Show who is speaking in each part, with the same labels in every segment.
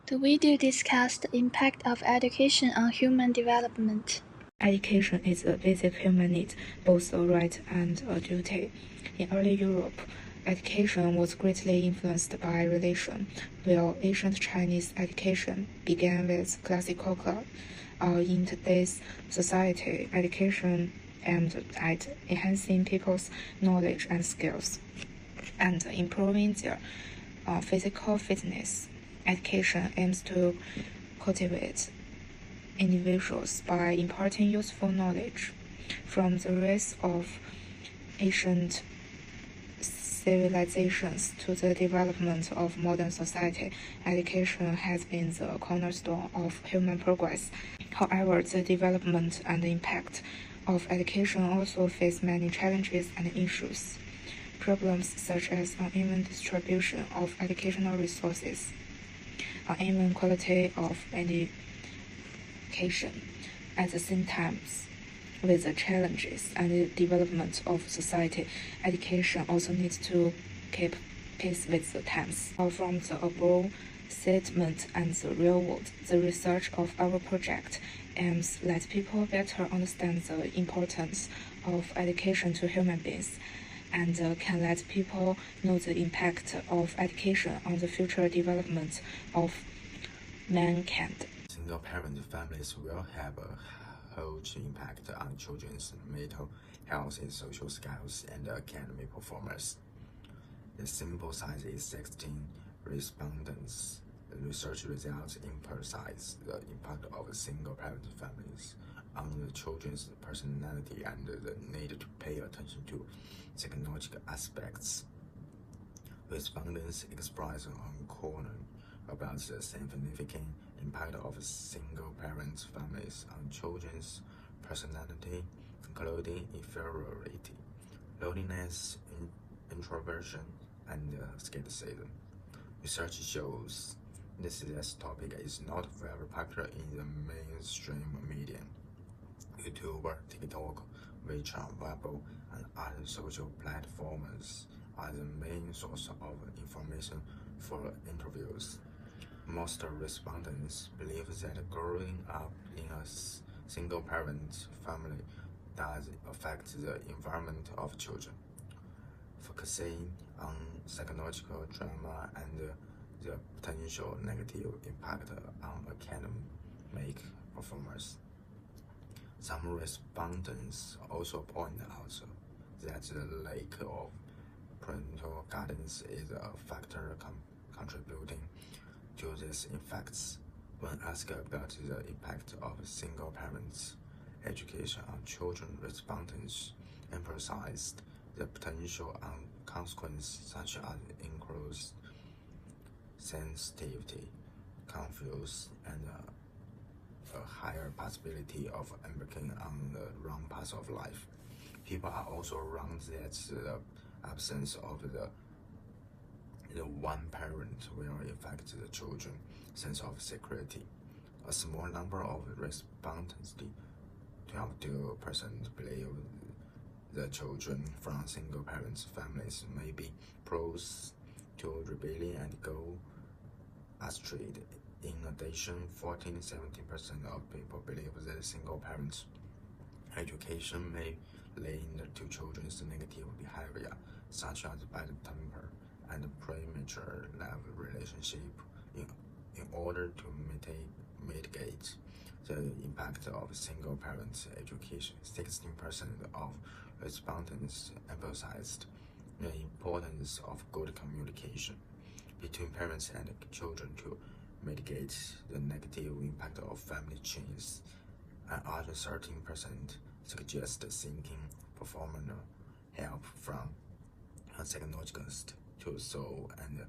Speaker 1: The video discussed the impact of education on human development.
Speaker 2: Education is a basic human need, both a right and a duty. In early Europe, education was greatly influenced by religion, while ancient Chinese education began with classical class. In today's society, education aimed at enhancing people's knowledge and skills and improving their physical fitness. Education aims to cultivate individuals by imparting useful knowledge. From the rise of ancient civilizations to the development of modern society, education has been the cornerstone of human progress. However, the development and impact of education also face many challenges and issues. Problems such as uneven distribution of educational resources, uneven quality of education. At the same time, with the challenges and the development of society, education also needs to keep pace with the times. From the above statement and the real world, the research of our project aims let people better understand the importance of education to human beings and can let people know the impact of education on the future development of mankind.
Speaker 3: Single-parent families will have a huge impact on children's mental health and social skills and academic performance. The sample size is 16 respondents. The research results emphasize the impact of single-parent families on the children's personality and the need to pay attention to psychological aspects. Respondents express concern about the significant impact of single-parent families on children's personality, including inferiority, loneliness, introversion, and skepticism. Research shows this topic is not very popular in the mainstream media. YouTube, TikTok, WeChat, Weibo, and other social platforms are the main source of information for interviews. Most respondents believe that growing up in a single-parent family does affect the environment of children, focusing on psychological trauma and the potential negative impact on academic performance. Some respondents also point out that the lack of parental guidance is a factor contributing to these effects. When asked about the impact of single parents' education on children, respondents emphasized the potential consequences such as increased sensitivity, confuse, and a higher possibility of embarking on the wrong path of life. People are also wrong that the absence of the one parent will affect the children's sense of security. A small number of respondents, 12%, believe the children from single parents families may be prone to rebellion and go astray. In addition, 14–17% of people believe that single parents' education may lead to children's negative behavior, such as bad temper and premature love relationship. In order to mitigate the impact of single parents' education, 16% of respondents emphasized the importance of good communication between parents and children to mitigate the negative impact of family chains. Another 13% suggest seeking professional help from a psychologist to solve and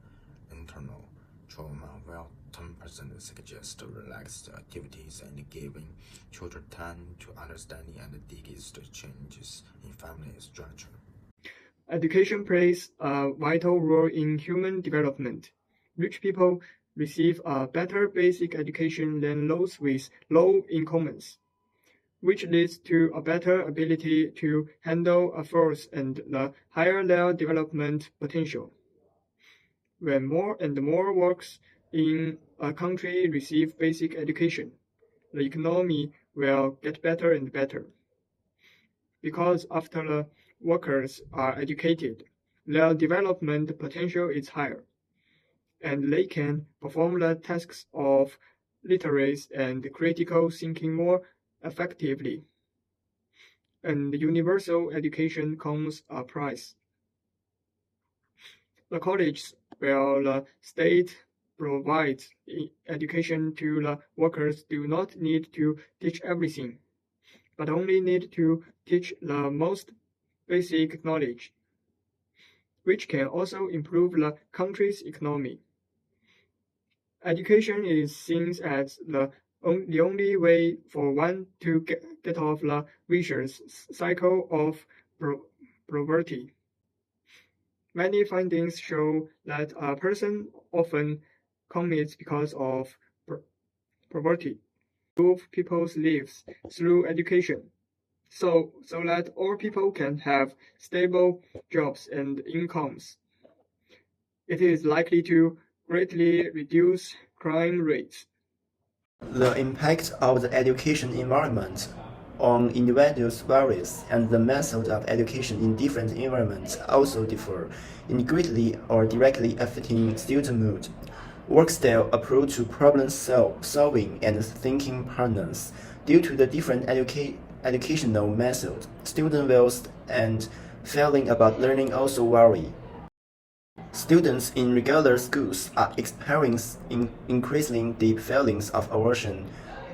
Speaker 3: internal trauma, while 10% suggest relaxed activities and giving children time to understanding and digest changes in family structure.
Speaker 4: Education plays a vital role in human development. Rich people receive a better basic education than those with low incomes, which leads to a better ability to handle affairs and the higher their development potential. When more and more works in a country receive basic education, the economy will get better and better. Because after the workers are educated, their development potential is higher, and they can perform the tasks of literacy and critical thinking more effectively. And universal education comes a price. The colleges where the state provides education to the workers do not need to teach everything, but only need to teach the most basic knowledge, which can also improve the country's economy. Education is seen as the only way for one to get off the vicious cycle of poverty. Many findings show that a person often commits because of poverty. Improve people's lives through education, so that all people can have stable jobs and incomes. It is likely to greatly reduce crime rates.
Speaker 5: The impact of the education environment on individuals varies, and the method of education in different environments also differ, in greatly or directly affecting student mood, work style, approach to problem solving, and thinking patterns. Due to the different educational methods, student wills and feeling about learning also vary. Students in regular schools are experiencing increasingly deep feelings of aversion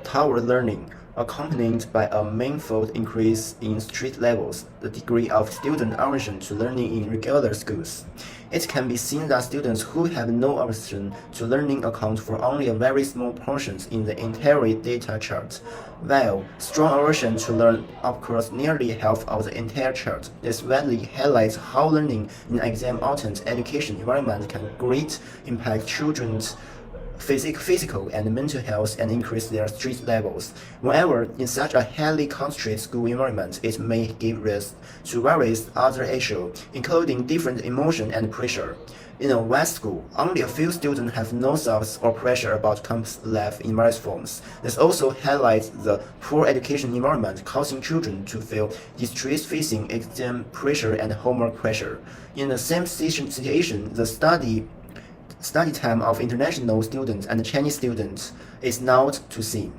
Speaker 5: toward learning, accompanied by a manifold increase in street levels, the degree of student aversion to learning in regular schools. It can be seen that students who have no aversion to learning account for only a very small portion in the entire data chart, while strong aversion to learn occurs nearly half of the entire chart. This widely highlights how learning in an exam-oriented education environment can greatly impact children's physical and mental health and increase their stress levels. Moreover, in such a highly concentrated school environment, it may give rise to various other issues, including different emotion and pressure. In a West school, only a few students have no thoughts or pressure about campus life in various forms. This also highlights the poor education environment causing children to feel distress facing exam pressure and homework pressure. In the same situation, the study time of international students and Chinese students is not the same,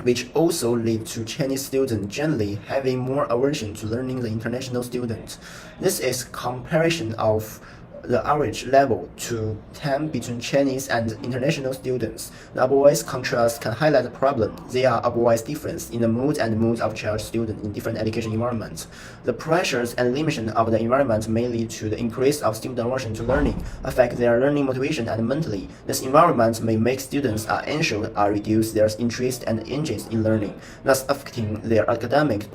Speaker 5: which also leads to Chinese students generally having more aversion to learning than international students. This is comparison of the average level to 10 between Chinese and international students. The above contrast can highlight the problem. There are above difference in the mood and moods of child students in different education environments. The pressures and limitations of the environment may lead to the increase of student aversion to learning, affect their learning motivation and mentally. This environment may make students are anxious or reduce their interest and engagement in learning, thus affecting their academic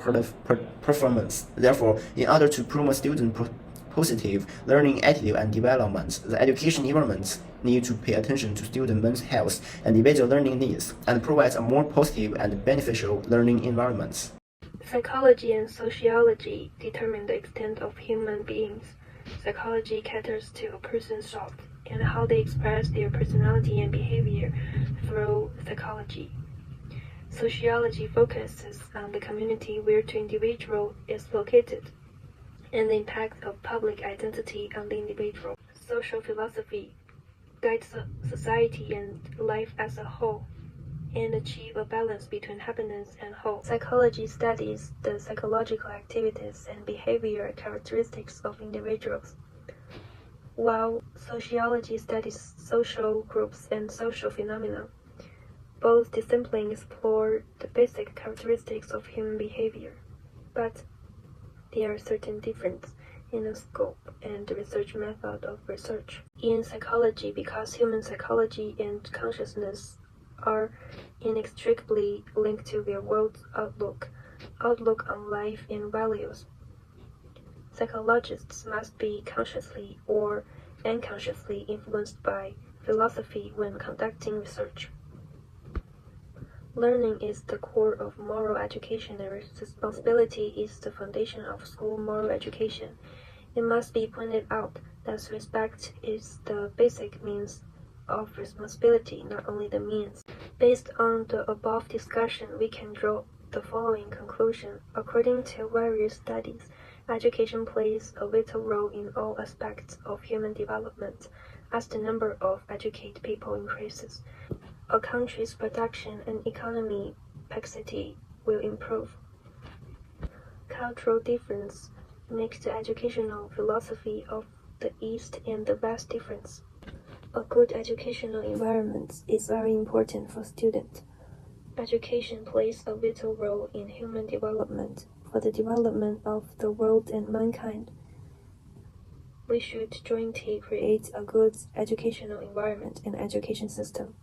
Speaker 5: performance. Therefore, in order to promote student positive learning attitude and development, the education environment need to pay attention to student mental health and individual learning needs, and provide a more positive and beneficial learning environment.
Speaker 6: Psychology and sociology determine the extent of human beings. Psychology caters to a person's thoughts and how they express their personality and behavior through psychology. Sociology focuses on the community where the individual is located and the impact of public identity on the individual. Social philosophy guides society and life as a whole and achieve a balance between happiness and hope. Psychology studies the psychological activities and behavior characteristics of individuals, while sociology studies social groups and social phenomena. Both disciplines explore the basic characteristics of human behavior, but there are certain differences in the scope and the research method of research. In psychology, because human psychology and consciousness are inextricably linked to their world's outlook on life and values, psychologists must be consciously or unconsciously influenced by philosophy when conducting research. Learning is the core of moral education, and responsibility is the foundation of school moral education. It must be pointed out that respect is the basic means of responsibility, not only the means. Based on the above discussion, we can draw the following conclusion. According to various studies, education plays a vital role in all aspects of human development. As the number of educated people increases, a country's production and economic capacity will improve. Cultural difference makes the educational philosophy of the East and the West different. A good educational environment is very important for students. Education plays a vital role in human development for the development of the world and mankind. We should jointly create a good educational environment and education system.